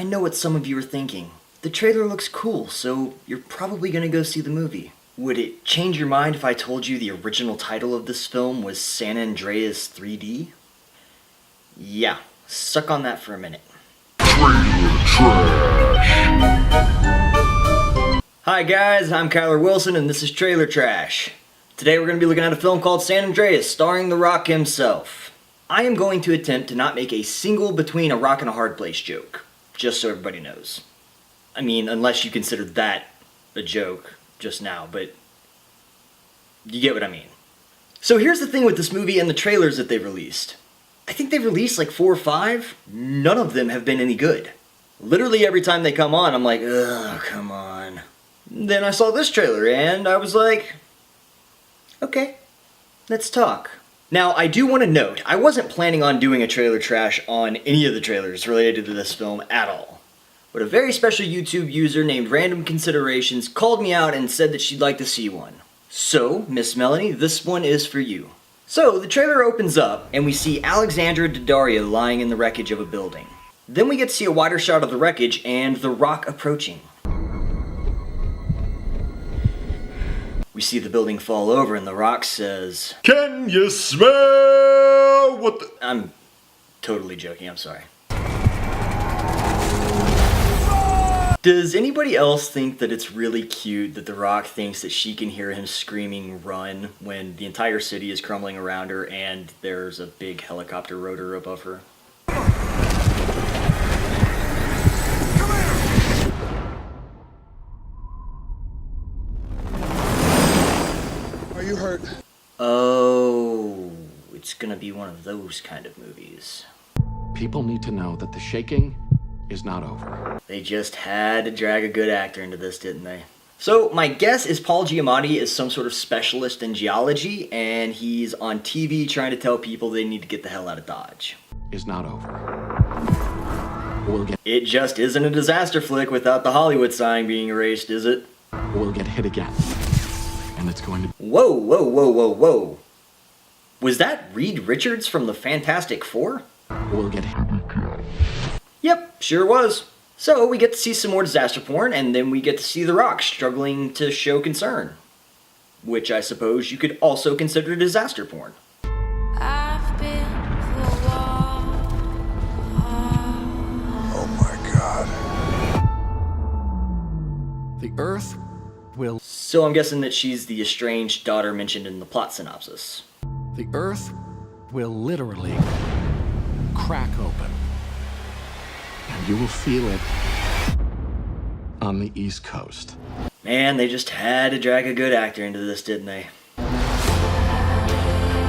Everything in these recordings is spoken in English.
I know what some of you are thinking. The trailer looks cool, so you're probably gonna go see the movie. Would it change your mind if I told you the original title of this film was San Andreas 3D? Yeah, suck on that for a minute. Hi guys, I'm Kyler Wilson and this is Trailer Trash. Today we're going to be looking at a film called San Andreas, starring The Rock himself. I am going to attempt to not make a single between a rock and a hard place joke, just so everybody knows. I mean, unless you consider that a joke just now, but you get what I mean. So here's the thing with this movie and the trailers that they've released. I think they've released like 4 or 5. None of them have been any good. Literally every time they come on, I'm like, ugh, come on. Then I saw this trailer and I was like, okay, let's talk. Now, I do want to note, I wasn't planning on doing a trailer trash on any of the trailers related to this film at all. But a very special YouTube user named Random Considerations called me out and said that she'd like to see one. So, Miss Melanie, this one is for you. So, the trailer opens up and we see Alexandra Daddario lying in the wreckage of a building. Then we get to see a wider shot of the wreckage and The Rock approaching. We see the building fall over and The Rock says, "Can you smell what the—" I'm totally joking, I'm sorry. Does anybody else think that it's really cute that The Rock thinks that she can hear him screaming "run" when the entire city is crumbling around her and there's a big helicopter rotor above her? Are you hurt? Oh, it's gonna be one of those kind of movies. People need to know that the shaking is not over. They just had to drag a good actor into this, didn't they? So my guess is Paul Giamatti is some sort of specialist in geology, and he's on TV trying to tell people they need to get the hell out of Dodge. Is not over. It just isn't a disaster flick without the Hollywood sign being erased, is it? We'll get hit again. And it's going to... Whoa, whoa, whoa, whoa, whoa. Was that Reed Richards from the Fantastic Four? We'll get hit again. Yep, sure was. So we get to see some more disaster porn, and then we get to see The Rock struggling to show concern. Which I suppose you could also consider disaster porn. Oh my God. The Earth will... So I'm guessing that she's the estranged daughter mentioned in the plot synopsis. The Earth will literally crack open. And you will feel it on the East Coast. Man, they just had to drag a good actor into this, didn't they?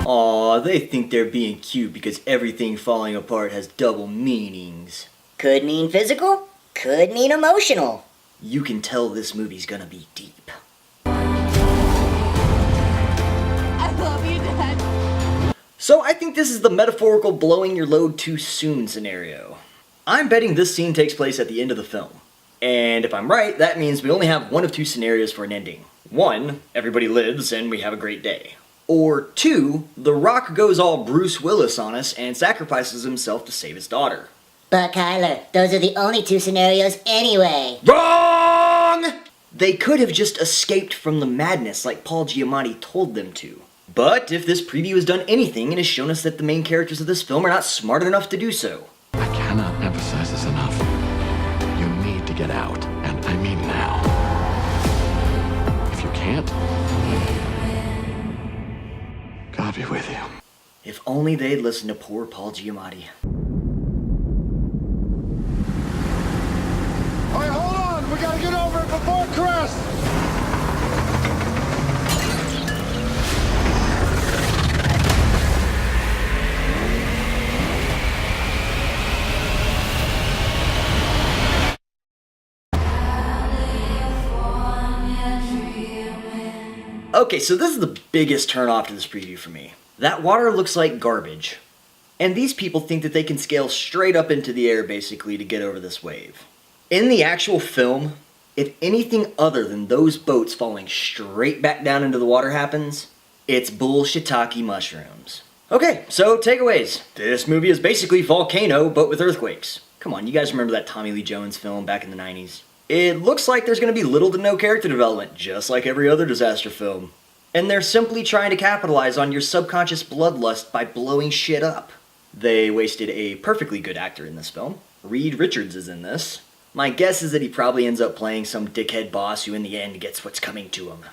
Aw, they think they're being cute because everything falling apart has double meanings. Could mean physical, could mean emotional. You can tell this movie's gonna be deep. I love you, Dad. So I think this is the metaphorical blowing your load too soon scenario. I'm betting this scene takes place at the end of the film. And if I'm right, that means we only have one of 2 scenarios for an ending. 1, everybody lives and we have a great day. Or 2, The Rock goes all Bruce Willis on us and sacrifices himself to save his daughter. But Kyler, those are the only 2 scenarios anyway. Wrong! They could have just escaped from the madness like Paul Giamatti told them to. But if this preview has done anything, it has shown us that the main characters of this film are not smart enough to do so. I cannot emphasize this enough. You need to get out, and I mean now. If you can't, God be with you. If only they'd listened to poor Paul Giamatti. All right, hold on. We gotta get over it before it crests. Okay, so this is the biggest turn-off to this preview for me. That water looks like garbage. And these people think that they can scale straight up into the air, basically, to get over this wave. In the actual film, if anything other than those boats falling straight back down into the water happens, it's bull shiitake mushrooms. Okay, so takeaways. This movie is basically Volcano, but with earthquakes. Come on, you guys remember that Tommy Lee Jones film back in the 90s? It looks like there's going to be little to no character development, just like every other disaster film. And they're simply trying to capitalize on your subconscious bloodlust by blowing shit up. They wasted a perfectly good actor in this film. Reed Richards is in this. My guess is that he probably ends up playing some dickhead boss who in the end gets what's coming to him.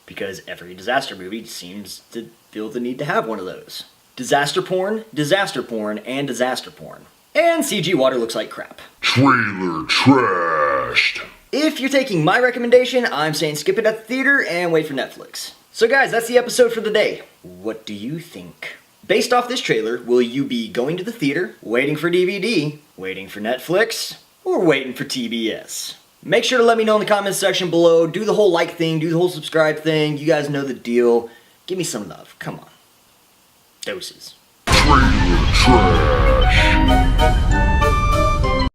Because every disaster movie seems to feel the need to have one of those. Disaster porn, and disaster porn. And CG water looks like crap. Trailer trashed. If you're taking my recommendation, I'm saying skip it at the theater and wait for Netflix. So guys, that's the episode for the day. What do you think? Based off this trailer, will you be going to the theater, waiting for DVD, waiting for Netflix, or waiting for TBS? Make sure to let me know in the comments section below. Do the whole like thing, do the whole subscribe thing. You guys know the deal. Give me some love. Come on. Doses. Trailer trash.